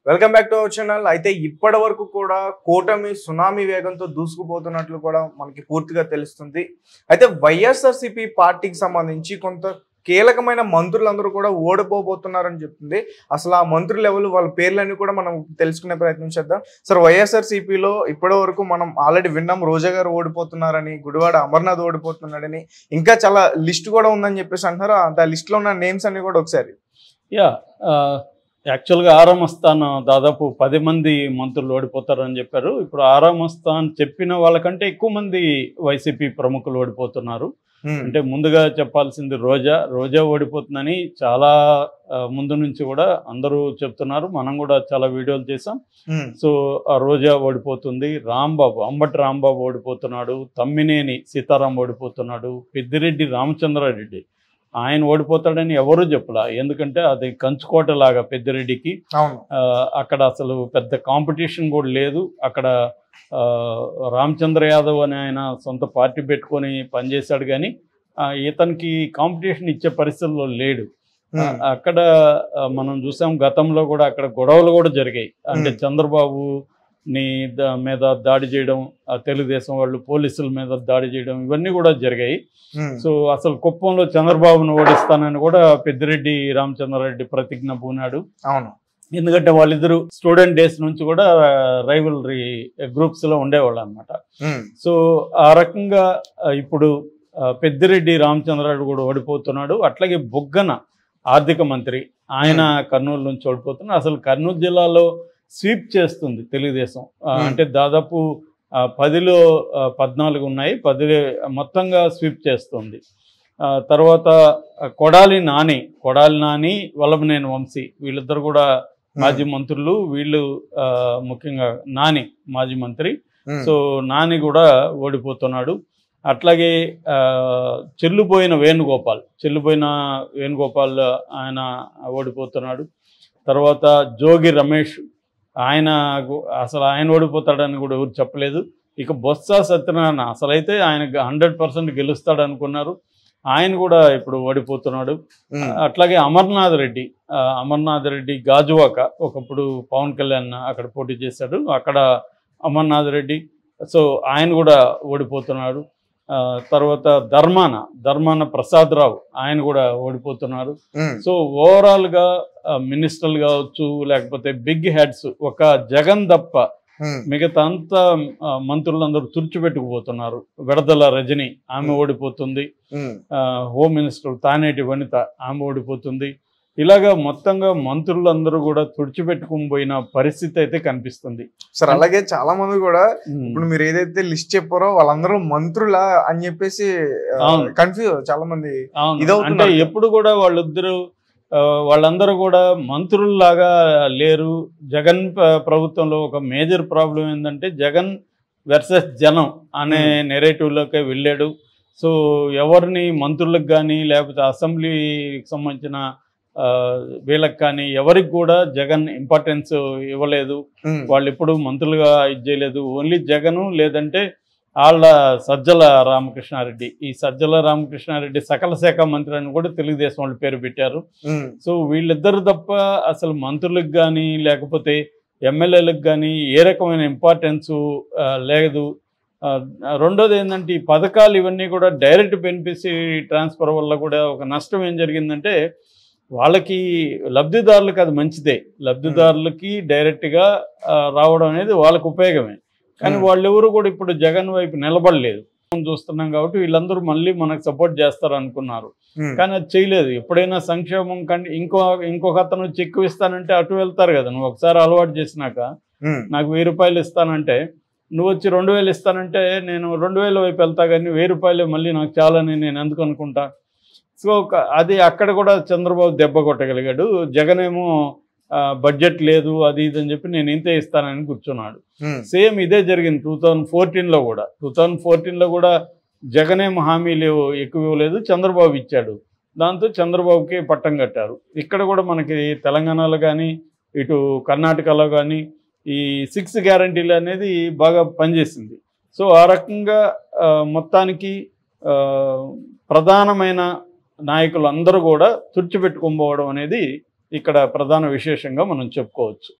Welcome back to our channel. అయితే ఇప్పటి వరకు కూడా కూటమి సునామీ వేగంతో దూసుకుపోతున్నట్లు కూడా మనకి పూర్తిగా తెలుస్తుంది. అయితే వైఎస్ఆర్సీపీ పార్టీకి సంబంధించి కొంత కీలకమైన మంత్రులందరూ కూడా ఓడిపోబోతున్నారని చెప్తుంది. అసలు ఆ మంత్రులు ఎవరు, వాళ్ళ పేర్లన్నీ కూడా మనం తెలుసుకునే ప్రయత్నం చేద్దాం. సార్, వైఎస్ఆర్సీపీలో ఇప్పటి వరకు మనం ఆల్రెడీ విన్నాం, రోజా గారు ఓడిపోతున్నారని, గుడివాడ అమర్నాథ్ ఓడిపోతున్నాడని, ఇంకా చాలా లిస్ట్ కూడా ఉందని చెప్పేసి అంటున్నారు. ఆ లిస్ట్లో ఉన్న నేమ్స్ అన్ని కూడా ఒకసారి యాక్చువల్గా ఆరామ స్థానం దాదాపు 10 మంది మంత్రులు ఓడిపోతారని చెప్పారు. ఇప్పుడు ఆరామ స్థానం చెప్పిన వాళ్ళకంటే ఎక్కువ మంది వైసీపీ ప్రముఖులు ఓడిపోతున్నారు. అంటే ముందుగా చెప్పాల్సింది రోజా ఓడిపోతుందని చాలా ముందు నుంచి కూడా అందరూ చెప్తున్నారు. మనం కూడా చాలా వీడియోలు చేసాం. సో ఆ రోజా ఓడిపోతుంది, అంబటి రాంబాబు ఓడిపోతున్నాడు, తమ్మినేని సీతారాం ఓడిపోతున్నాడు, పెద్దిరెడ్డి రామచంద్రారెడ్డి ఆయన ఓడిపోతాడని ఎవరూ చెప్పలా. ఎందుకంటే అది కంచుకోటలాగా పెద్దిరెడ్డికి, అక్కడ అసలు పెద్ద కాంపిటీషన్ కూడా లేదు. అక్కడ రామచంద్ర యాదవ్ అని ఆయన సొంత పార్టీ పెట్టుకొని పనిచేశాడు, కానీ ఇతనికి కాంపిటీషన్ ఇచ్చే పరిస్థితుల్లో లేడు. అక్కడ మనం చూసాం, గతంలో కూడా అక్కడ గొడవలు కూడా జరిగాయి. అంటే చంద్రబాబు మీద దాడి చేయడం, తెలుగుదేశం వాళ్ళు పోలీసుల మీద దాడి చేయడం, ఇవన్నీ కూడా జరిగాయి. సో అసలు కుప్పంలో చంద్రబాబును ఓడిస్తానని కూడా పెద్దిరెడ్డి రామచంద్రారెడ్డి ప్రతిజ్ఞ పూనాడు. అవును, ఎందుకంటే వాళ్ళిద్దరు స్టూడెంట్ డేస్ నుంచి కూడా రైవలరీ గ్రూప్స్ లో ఉండేవాళ్ళు అనమాట. సో ఆ రకంగా ఇప్పుడు పెద్దిరెడ్డి రామచంద్రారెడ్డి కూడా ఓడిపోతున్నాడు. అట్లాగే బుగ్గన ఆర్థిక మంత్రి, ఆయన కర్నూలు నుంచి ఓడిపోతున్నాడు. అసలు కర్నూలు జిల్లాలో స్వీప్ చేస్తుంది తెలుగుదేశం. అంటే దాదాపు 10లో 14 ఉన్నాయి, 10 మొత్తంగా స్వీప్ చేస్తుంది. తర్వాత కొడాలి నాని, వల్లభనేని వంశీ, వీళ్ళిద్దరు కూడా మాజీ మంత్రులు. వీళ్ళు ముఖ్యంగా నాని మాజీ మంత్రి, సో నాని కూడా ఓడిపోతున్నాడు. అట్లాగే చెల్లుపోయిన వేణుగోపాల్ ఆయన ఓడిపోతున్నాడు. తర్వాత జోగి రమేష్, ఆయన ఓడిపోతాడని కూడా ఎవరు చెప్పలేదు. ఇక బొత్స సత్యనారాయణ అసలైతే ఆయన 100% గెలుస్తాడు అనుకున్నారు, ఆయన కూడా ఇప్పుడు ఓడిపోతున్నాడు. అట్లాగే అమర్నాథ్ రెడ్డి గాజువాక, ఒకప్పుడు పవన్ కళ్యాణ్ అక్కడ పోటీ చేశాడు, అక్కడ అమర్నాథ్ రెడ్డి, సో ఆయన కూడా ఓడిపోతున్నాడు. తర్వాత ధర్మాన ప్రసాద్ రావు, ఆయన కూడా ఓడిపోతున్నారు. సో ఓవరాల్ గా మినిస్టర్లు కావచ్చు, లేకపోతే బిగ్ హెడ్స్, ఒక జగన్ తప్ప మిగతా అంతా మంత్రులందరూ తుడిచిపెట్టుకుపోతున్నారు. విడదల రజని ఆమె ఓడిపోతుంది, హోమ్ మినిస్టర్ తానేటి వనిత ఆమె ఓడిపోతుంది. ఇలాగా మొత్తంగా మంత్రులందరూ కూడా తుడిచిపెట్టుకుని పోయిన పరిస్థితి అయితే కనిపిస్తుంది సార్. అలాగే చాలా మంది కూడా ఇప్పుడు మీరు ఏదైతే లిస్ట్ చెప్పారో వాళ్ళందరూ మంత్రులా అని చెప్పేసి కన్ఫ్యూజ్, చాలా మంది అంటే ఎప్పుడు కూడా వాళ్ళందరూ కూడా మంత్రుల్లాగా లేరు. జగన్ ప్రభుత్వంలో ఒక మేజర్ ప్రాబ్లం ఏంటంటే జగన్ వర్సెస్ జనం అనే నెరేటివ్లోకి వెళ్ళాడు. సో ఎవరిని మంత్రులకు కానీ లేకపోతే అసెంబ్లీకి సంబంధించిన వీళ్ళకి కానీ ఎవరికి కూడా జగన్ ఇంపార్టెన్స్ ఇవ్వలేదు. వాళ్ళు ఎప్పుడు మంత్రులుగా ఇది చేయలేదు. ఓన్లీ జగను, లేదంటే వాళ్ళ సజ్జల రామకృష్ణారెడ్డి. ఈ సజ్జల రామకృష్ణారెడ్డి సకల శాఖ మంత్రి అని కూడా తెలుగుదేశం వాళ్ళు పేరు పెట్టారు. సో వీళ్ళిద్దరు తప్ప అసలు మంత్రులకు కానీ లేకపోతే ఎమ్మెల్యేలకు కానీ ఏ రకమైన ఇంపార్టెన్స్ లేదు. రెండోది ఏంటంటే ఈ పథకాలు ఇవన్నీ కూడా డైరెక్ట్ బెనిఫిషరీ ట్రాన్స్ఫర్ వల్ల కూడా ఒక నష్టం ఏం జరిగిందంటే, వాళ్ళకి లబ్ధిదారులకు అది మంచిదే, లబ్ధిదారులకి డైరెక్ట్గా రావడం అనేది వాళ్ళకు ఉపయోగమే. కానీ వాళ్ళెవరు కూడా ఇప్పుడు జగన్ వైపు నిలబడలేదు. చూస్తున్నాం కాబట్టి వీళ్ళందరూ మళ్ళీ మనకు సపోర్ట్ చేస్తారు అనుకున్నారు, కానీ అది చేయలేదు. ఎప్పుడైనా సంక్షేమం కంటే ఇంకొక అతను చెక్కు ఇస్తానంటే అటు వెళ్తారు కదా. నువ్వు ఒకసారి అలవాటు చేసినాక నాకు 1000 రూపాయలు ఇస్తానంటే, నువ్వు వచ్చి 2000 ఇస్తానంటే నేను 2000 వైపు వెళ్తా, కానీ 1000 రూపాయలు మళ్ళీ నాకు చాలని నేను ఎందుకు అనుకుంటా. సో అది అక్కడ కూడా చంద్రబాబు దెబ్బ కొట్టగలిగాడు. జగన్ ఏమో బడ్జెట్ లేదు అది ఇది అని చెప్పి నేను ఇంతే ఇస్తానని కూర్చున్నాడు. సేమ్ ఇదే జరిగింది 2014లో కూడా జగన్ ఏమో హామీలు ఎక్కువ ఇవ్వలేదు, చంద్రబాబు ఇచ్చాడు. దాంతో చంద్రబాబుకి పట్టం కట్టారు. ఇక్కడ కూడా మనకి తెలంగాణలో కానీ ఇటు కర్ణాటకలో కానీ ఈ 6 గ్యారంటీలు అనేది బాగా పనిచేసింది. సో ఆ రకంగా మొత్తానికి ప్రధానమైన నాయకులు అందరూ కూడా తుడిచిపెట్టుకోవడం అనేది ఇక్కడ ప్రధాన విశేషంగా మనం చెప్పుకోవచ్చు.